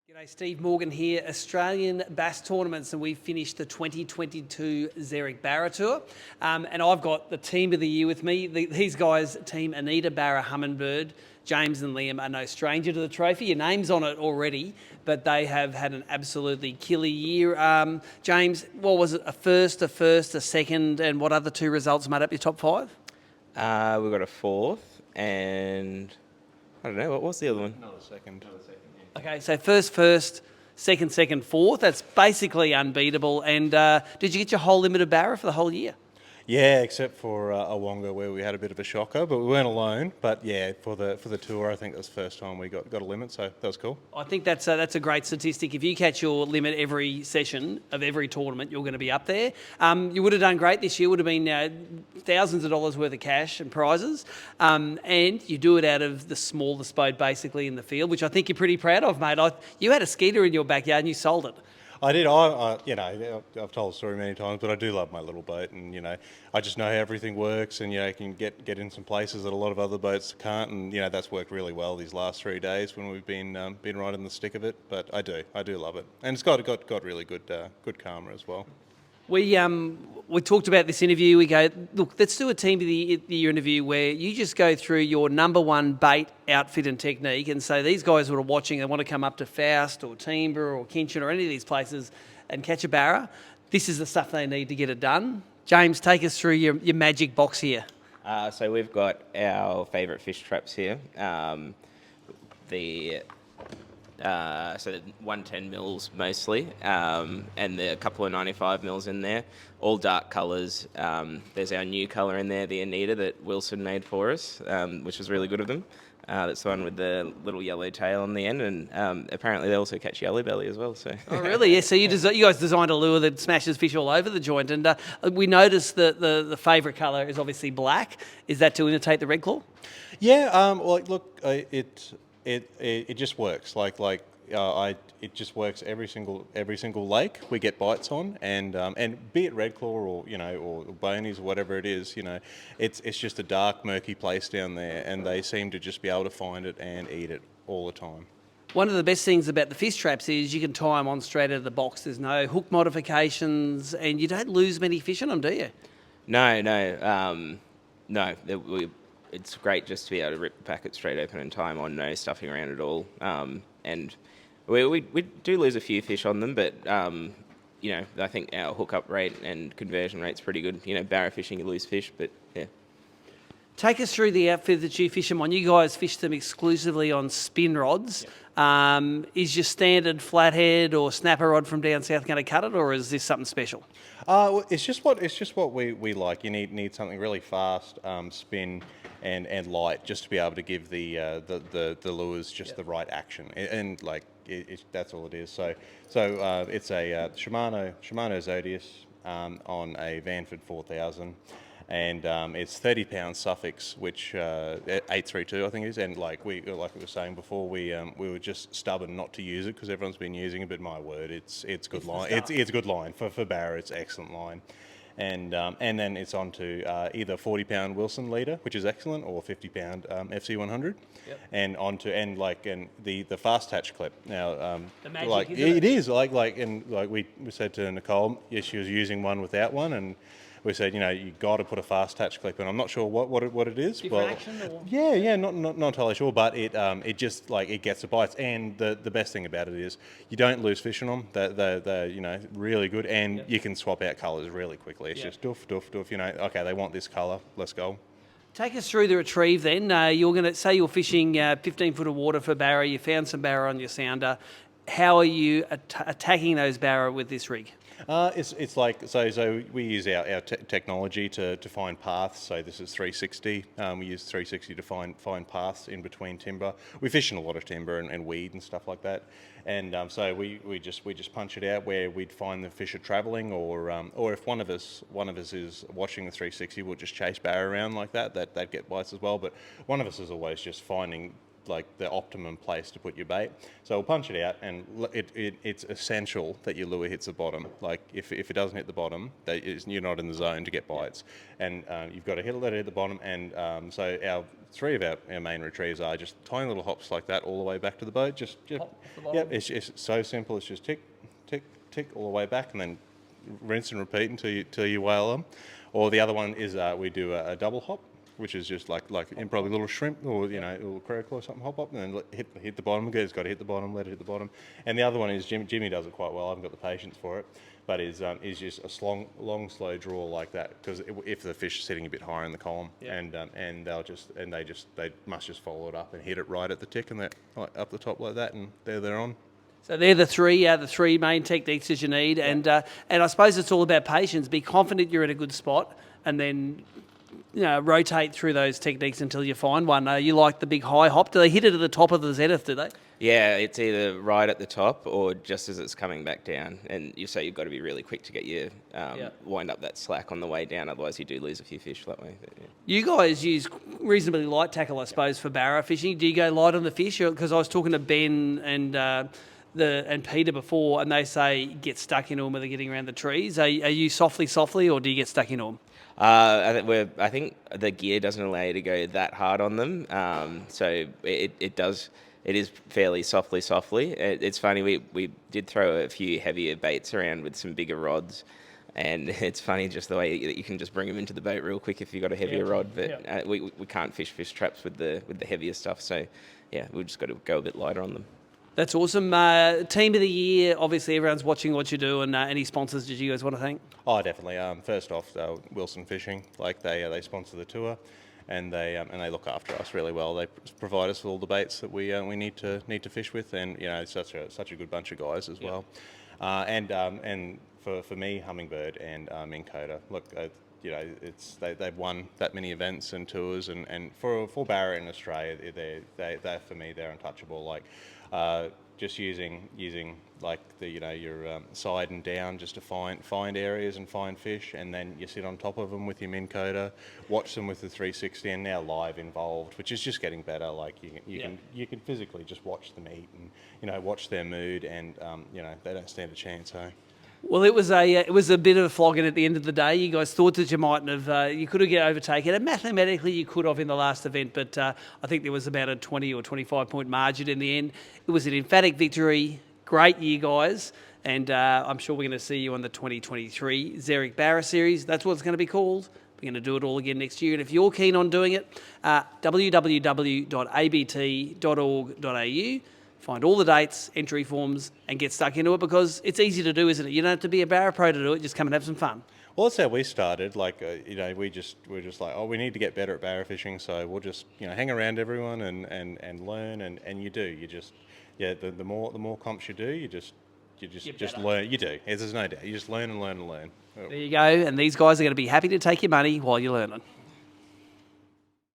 G'day, Steve Morgan here, Australian Bass Tournaments, and we've finished the 2022 Zerek BARRA Tour. And I've got the team of the year with me. These guys, team Anita Barra, Humminbird, James and Liam, are no stranger to the trophy. Your name's on it already, but they have had an absolutely killer year. James, what was it, a first, a second, and what other two results made up your top five? We've got a fourth, and I don't know, what was the other one? Another second. Okay, so first, second, fourth. That's basically unbeatable. And did you get your whole limit of Barra for the whole year? Yeah, except for a Wonga where we had a bit of a shocker, but we weren't alone. But yeah, for the tour, I think that's the first time we got a limit, so that was cool. I think that's a great statistic. If you catch your limit every session of every tournament, you're going to be up there. You would have done great this year. Would have been thousands of dollars worth of cash and prizes, and you do it out of the smallest boat basically in the field, which I think you're pretty proud of, mate. You had a skeeter in your backyard and you sold it. I did. I've told the story many times, but I do love my little boat, and I just know how everything works, and I can get in some places that a lot of other boats can't, and that's worked really well these last 3 days when we've been right in the stick of it. But I do love it, and it's got really good karma as well. We talked about this interview. We go, look, let's do a team of the year interview where you just go through your number one bait outfit and technique. And so these guys who are watching, they want to come up to Faust or Timber or Kinchin or any of these places and catch a barra. This is the stuff they need to get it done. James, take us through your magic box here. So we've got our favourite fish traps here. So 110 mils mostly, and a couple of 95 mils in there, all dark colours. There's our new colour in there, the Anita that Wilson made for us, which was really good of them. That's the one with the little yellow tail on the end, and apparently they also catch yellow belly as well. So. Oh really? Yeah. So you guys designed a lure that smashes fish all over the joint, and we noticed that the favourite colour is obviously black. Is that to imitate the red claw? Yeah. Look, it just works. It just works every single lake we get bites on, and be it red claw or or bonies or whatever it is, it's just a dark murky place down there, and they seem to just be able to find it and eat it all the time. One of the best things about the fish traps is you can tie them on straight out of the box. There's no hook modifications, and you don't lose many fish on them, do you? No. It's great just to be able to rip the packet straight open and tie them on, no stuffing around at all. And we do lose a few fish on them, but I think our hookup rate and conversion rate's pretty good. Barra fishing, you lose fish, but yeah. Take us through the outfit that you fish them on. You guys fish them exclusively on spin rods. Yep. Is your standard flathead or snapper rod from down south going to cut it, or is this something special? It's just what we like. You need something really fast, spin, and light, just to be able to give the lures just the right action, and that's all it is. So it's a Shimano Zodius on a Vanford 4000. And it's 30 pound suffix, which 832 I think it is. And like we were saying before, we were just stubborn not to use it because everyone's been using it. But my word, it's good line. It's good line for Barra. It's excellent line. And then it's on to either 40 pound Wilson leader, which is excellent, or 50 pound FC 100. Yep. And the fast touch clip now. The magic, isn't it is we said to Nicole, yes, she was using one without one, and we said, you got to put a fast touch clip in. I'm not sure what it is. Different action? Or? Yeah, not entirely sure, but it just it gets the bites. And the best thing about it is you don't lose fish on them. They're really good, and you can swap out colours really quickly. It's just doof. Okay, they want this colour. Let's go. Take us through the retrieve then. You're going to say you're fishing 15 foot of water for Barra. You found some Barra on your sounder. How are you attacking those Barra with this rig? It's like so we use our technology to find paths. So this is 360. We use 360 to find paths in between timber. We fish in a lot of timber and weed and stuff like that. And so we just punch it out where we'd find the fish are travelling, or if one of us is watching the 360, we'll just chase Barra around like that. They'd get bites as well. But one of us is always just finding the optimum place to put your bait. So we'll punch it out, and it's essential that your lure hits the bottom. If it doesn't hit the bottom, you're not in the zone to get bites. And you've got to let it hit the bottom. And so our three of our main retrieves are just tiny little hops like that all the way back to the boat. Just Hop to the bottom. yep, it's so simple. It's just tick, tick, tick all the way back, and then rinse and repeat until you whale them. Or the other one is we do a double hop, which is just like in probably a little shrimp or a little croaker or something, hop up and then hit the bottom. It's got to hit the bottom, let it hit the bottom. And the other one is Jimmy does it quite well. I haven't got the patience for it, but is just a long slow draw like that, because if the fish is sitting a bit higher in the column, and they must just follow it up and hit it right at the tick, and they're up the top like that, and they're on. So they're the three main techniques that you need, and I suppose it's all about patience. Be confident you're in a good spot, and then rotate through those techniques until you find one. You like the big high hop? Do they hit it at the top of the zenith? Do they? Yeah, it's either right at the top or just as it's coming back down, and you've got to be really quick to get your wind up that slack on the way down. Otherwise, you do lose a few fish that way. But, yeah. You guys use reasonably light tackle, I suppose, for barra fishing. Do you go light on the fish? Because I was talking to Ben and Peter before, and they say get stuck into them when they're getting around the trees. Are you softly, or do you get stuck into them? I think the gear doesn't allow you to go that hard on them, so it does. It is fairly softly. It's funny, we did throw a few heavier baits around with some bigger rods, and it's funny just the way that you can just bring them into the boat real quick if you've got a heavier rod. But we can't fish traps with the heavier stuff, so yeah, we've just got to go a bit lighter on them. That's awesome. Team of the year, obviously everyone's watching what you do, and any sponsors did you guys want to thank? Oh, definitely. First off, Wilson Fishing, they sponsor the tour, and they look after us really well. They provide us with all the baits that we need to fish with, and it's such a good bunch of guys as well. And for me, Humminbird and Minn Kota, look. They've won that many events and tours, and for Barra in Australia, they're for me, they're untouchable. Like just using like your side and down just to find areas and find fish, and then you sit on top of them with your Minn Kota, watch them with the 360, and now live involved, which is just getting better. Like you can physically just watch them eat and watch their mood, and they don't stand a chance. Well, it was a bit of a flogging at the end of the day. You guys thought that you mightn't have, you could have overtaken it. Mathematically, you could have in the last event, but I think there was about a 20 or 25 point margin in the end. It was an emphatic victory. Great year, guys. And I'm sure we're going to see you on the 2023 Zerek BARRA Series. That's what it's going to be called. We're going to do it all again next year. And if you're keen on doing it, www.abt.org.au. Find all the dates, entry forms, and get stuck into it, because it's easy to do, isn't it? You don't have to be a barra pro to do it. Just come and have some fun. Well, that's how we started. Like, we're just like, oh, we need to get better at barra fishing, so we'll just hang around everyone and learn, and you do. You just the more comps you do, you just learn. You do. There's no doubt. You just learn and learn and learn. There you go. And these guys are going to be happy to take your money while you're learning.